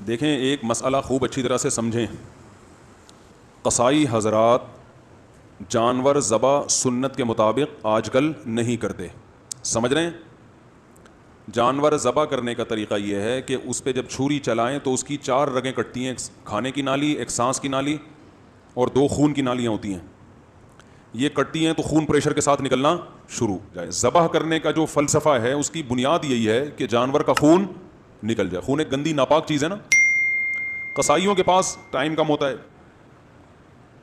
دیکھیں ایک مسئلہ خوب اچھی طرح سے سمجھیں. قصائی حضرات جانور ذبح سنت کے مطابق آج کل نہیں کرتے. سمجھ رہے ہیں؟ جانور ذبح کرنے کا طریقہ یہ ہے کہ اس پہ جب چھری چلائیں تو اس کی 4 رگیں کٹتی ہیں، ایک کھانے کی نالی، ایک سانس کی نالی اور 2 خون کی نالیاں ہوتی ہیں. یہ کٹتی ہیں تو خون پریشر کے ساتھ نکلنا شروع ہو جائے. ذبح کرنے کا جو فلسفہ ہے اس کی بنیاد یہی ہے کہ جانور کا خون نکل جائے. خون ایک گندی ناپاک چیز ہے نا. قصائیوں کے پاس ٹائم کم ہوتا ہے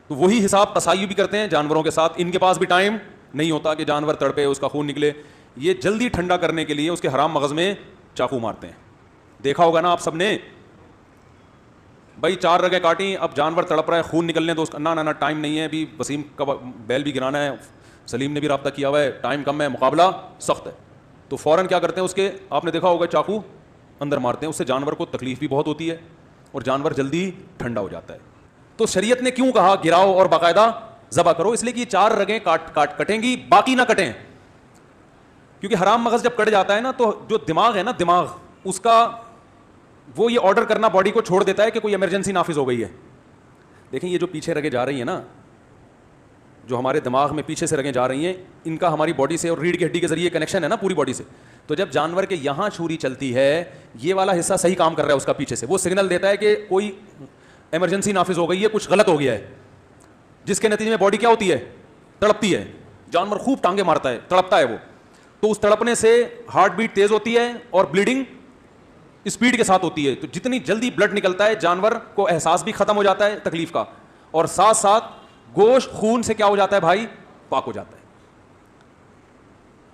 تو وہی حساب قصائی بھی کرتے ہیں جانوروں کے ساتھ. ان کے پاس بھی ٹائم نہیں ہوتا کہ جانور تڑپے اس کا خون نکلے. یہ جلدی ٹھنڈا کرنے کے لیے اس کے حرام مغز میں چاقو مارتے ہیں. دیکھا ہوگا نا آپ سب نے, بھائی 4 رگیں کاٹیں, اب جانور تڑپ رہا ہے, خون نکلنے تو اس کا نہ ٹائم نہیں ہے, ابھی وسیم کا بیل بھی گرانا ہے, سلیم نے بھی رابطہ کیا ہوا ہے, ٹائم کم ہے, مقابلہ سخت ہے. تو فوراً کیا کرتے ہیں, اس کے آپ نے دیکھا ہوگا چاقو اندر مارتے ہیں. اس سے جانور کو تکلیف بھی بہت ہوتی ہے اور جانور جلدی ٹھنڈا ہو جاتا ہے. تو شریعت نے کیوں کہا گراؤ اور باقاعدہ ذبح کرو؟ اس لیے کہ یہ 4 رگیں کٹیں گی, باقی نہ کٹیں. کیونکہ حرام مغز جب کٹ جاتا ہے نا تو جو دماغ ہے نا, دماغ اس کا وہ یہ آرڈر کرنا باڈی کو چھوڑ دیتا ہے کہ کوئی ایمرجنسی نافذ ہو گئی ہے. دیکھیں یہ جو پیچھے رگیں جا رہی ہیں نا, جو ہمارے دماغ میں پیچھے سے رگیں جا رہی ہیں, ان کا ہماری باڈی سے اور ریڑھ کی ہڈی کے ذریعے کنیکشن ہے نا پوری باڈی سے. تو جب جانور کے یہاں چھری چلتی ہے, یہ والا حصہ صحیح کام کر رہا ہے اس کا پیچھے سے, وہ سگنل دیتا ہے کہ کوئی ایمرجنسی نافذ ہو گئی ہے, کچھ غلط ہو گیا ہے, جس کے نتیجے میں باڈی کیا ہوتی ہے, تڑپتی ہے. جانور خوب ٹانگیں مارتا ہے, تڑپتا ہے وہ. تو اس تڑپنے سے ہارٹ بیٹ تیز ہوتی ہے اور بلیڈنگ اسپیڈ کے ساتھ ہوتی ہے. تو جتنی جلدی بلڈ نکلتا ہے جانور کو احساس بھی ختم ہو جاتا ہے تکلیف کا, اور ساتھ ساتھ گوشت خون سے کیا ہو جاتا ہے بھائی, پاک ہو جاتا ہے.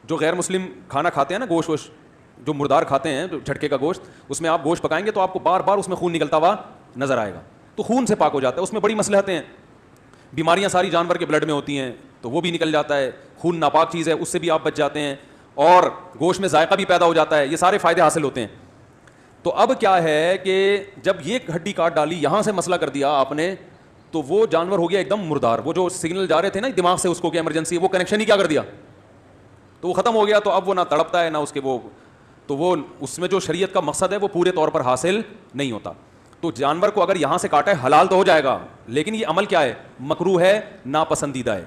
جو غیر مسلم کھانا کھاتے ہیں نا, گوشت جو مردار کھاتے ہیں, جو جھٹکے کا گوشت, اس میں آپ گوشت پکائیں گے تو آپ کو بار بار اس میں خون نکلتا ہوا نظر آئے گا. تو خون سے پاک ہو جاتا ہے. اس میں بڑی مصلحتیں ہیں. بیماریاں ساری جانور کے بلڈ میں ہوتی ہیں تو وہ بھی نکل جاتا ہے. خون ناپاک چیز ہے, اس سے بھی آپ بچ جاتے ہیں, اور گوشت میں ذائقہ بھی پیدا ہو جاتا ہے. یہ سارے فائدے حاصل ہوتے ہیں. تو اب کیا ہے کہ جب یہ ہڈی کاٹ ڈالی, یہاں سے مسئلہ کر دیا آپ نے, تو وہ جانور ہو گیا ایک دم مردار. وہ جو سگنل جا رہے تھے نا دماغ سے اس کو کہ ایمرجنسی, وہ کنیکشن ہی کیا کر دیا, تو وہ ختم ہو گیا. تو اب وہ نہ تڑپتا ہے نہ اس کے وہ اس میں جو شریعت کا مقصد ہے وہ پورے طور پر حاصل نہیں ہوتا. تو جانور کو اگر یہاں سے کاٹا ہے حلال تو ہو جائے گا, لیکن یہ عمل کیا ہے, مکروہ ہے, ناپسندیدہ ہے.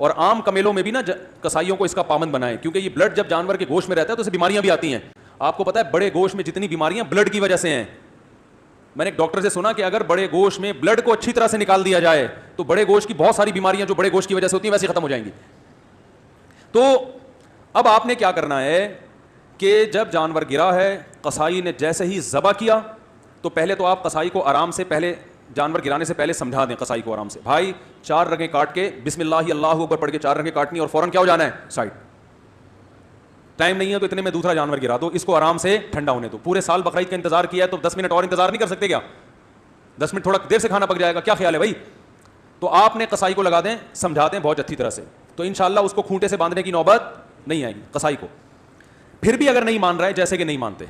اور عام کمیلوں میں بھی نا کسائیوں کو اس کا پابند بنائیں, کیونکہ یہ بلڈ جب جانور کے گوشت میں رہتا ہے تو اسے بیماریاں بھی آتی ہیں. آپ کو پتا ہے بڑے گوشت میں جتنی بیماریاں بلڈ کی وجہ سے ہیں. میں نے ایک ڈاکٹر سے سنا کہ اگر بڑے گوشت میں بلڈ کو اچھی طرح سے نکال دیا جائے تو بڑے گوشت کی بہت ساری بیماریاں جو بڑے گوشت کی وجہ سے ہوتی ہیں ویسے ختم ہو جائیں گی. تو اب آپ نے کیا کرنا ہے کہ جب جانور گرا ہے, قصائی نے جیسے ہی ذبح کیا, تو پہلے تو آپ قصائی کو آرام سے, پہلے جانور گرانے سے پہلے سمجھا دیں قصائی کو آرام سے, بھائی 4 رگیں کاٹ کے بسم اللہ اللہ اکبر پڑھ کے 4 رگیں کاٹنی, اور فوراً کیا ہو جانا ہے, سائڈ. ٹائم نہیں ہے تو اتنے میں دوسرا جانور گرا دو, اس کو آرام سے ٹھنڈا ہونے دو. پورے سال بقرعید کا انتظار کیا ہے تو 10 منٹ اور انتظار نہیں کر سکتے کیا؟ 10 منٹ تھوڑا دیر سے کھانا پک جائے گا, کیا خیال ہے بھائی؟ تو آپ نے قصائی کو لگا دیں, سمجھا دیں بہت اچھی طرح سے, تو انشاءاللہ اس کو کھونٹے سے باندھنے کی نوبت نہیں آئے گی قصائی کو. پھر بھی اگر نہیں مان رہا ہے, جیسے کہ نہیں مانتے,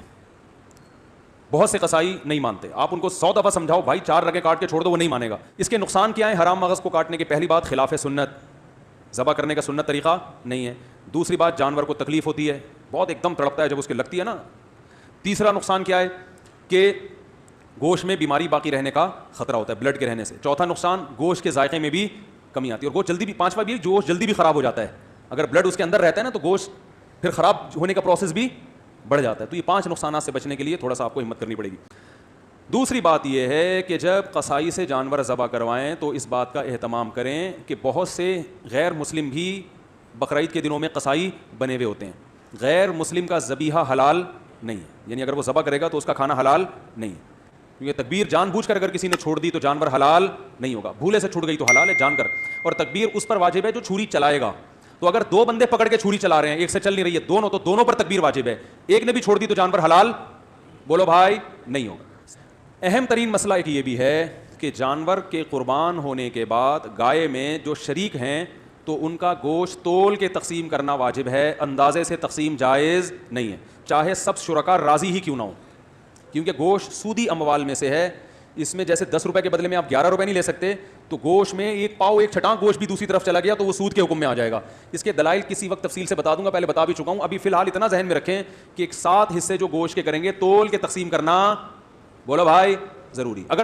بہت سے قصائی نہیں مانتے, آپ ان کو 100 دفعہ سمجھاؤ بھائی 4 رگیں کاٹ کے چھوڑ دو, وہ نہیں مانے گا. اس کے نقصان کیا ہے حرام مغز کو کاٹنے کے؟ پہلی بات خلاف سنت, ذبح کرنے کا سنت طریقہ نہیں ہے. دوسری بات جانور کو تکلیف ہوتی ہے, بہت ایک دم تڑپتا ہے جب اس کے لگتی ہے نا. تیسرا نقصان کیا ہے کہ گوشت میں بیماری باقی رہنے کا خطرہ ہوتا ہے بلڈ کے رہنے سے. چوتھا نقصان گوشت کے ذائقے میں بھی کمی آتی ہے, اور گوشت جلدی بھی, پانچواں بھی گوشت جلدی بھی خراب ہو جاتا ہے. اگر بلڈ اس کے اندر رہتا ہے نا تو گوشت پھر خراب ہونے کا پروسیس بھی بڑھ جاتا ہے. تو یہ 5 نقصانات سے بچنے کے لیے تھوڑا سا آپ کو ہمت کرنی پڑے گی. دوسری بات یہ ہے کہ جب قصائی سے جانور ذبح کروائیں تو اس بات کا اہتمام کریں کہ بہت سے غیر مسلم بھی بقرعید کے دنوں میں قصائی بنے ہوئے ہوتے ہیں. غیر مسلم کا ذبیحہ حلال نہیں ہے, یعنی اگر وہ ذبح کرے گا تو اس کا کھانا حلال نہیں ہے. کیونکہ تکبیر جان بوجھ کر اگر کسی نے چھوڑ دی تو جانور حلال نہیں ہوگا, بھولے سے چھوٹ گئی تو حلال ہے جان کر. اور تکبیر اس پر واجب ہے جو چھری چلائے گا. تو اگر 2 بندے پکڑ کے چھری چلا رہے ہیں, ایک سے چل نہیں رہی ہے, دونوں, تو دونوں پر تکبیر واجب ہے. ایک نے بھی چھوڑ دی تو جانور حلال, بولو بھائی, نہیں ہوگا. اہم ترین مسئلہ ایک یہ بھی ہے کہ جانور کے قربان ہونے کے بعد گائے میں جو شریک ہیں تو ان کا گوشت تول کے تقسیم کرنا واجب ہے, اندازے سے تقسیم جائز نہیں ہے, چاہے سب شرکا راضی ہی کیوں نہ ہو. کیونکہ گوشت سودی اموال میں سے ہے. اس میں جیسے 10 روپے کے بدلے میں آپ 11 روپے نہیں لے سکتے, تو گوشت میں ایک پاؤ ایک چھٹانک گوشت بھی دوسری طرف چلا گیا تو وہ سود کے حکم میں آ جائے گا. اس کے دلائل کسی وقت تفصیل سے بتا دوں گا, پہلے بتا بھی چکا ہوں. ابھی فی الحال اتنا ذہن میں رکھیں کہ 7 حصے جو گوشت کے کریں گے تول کے تقسیم کرنا بولو بھائی ضروری. اگر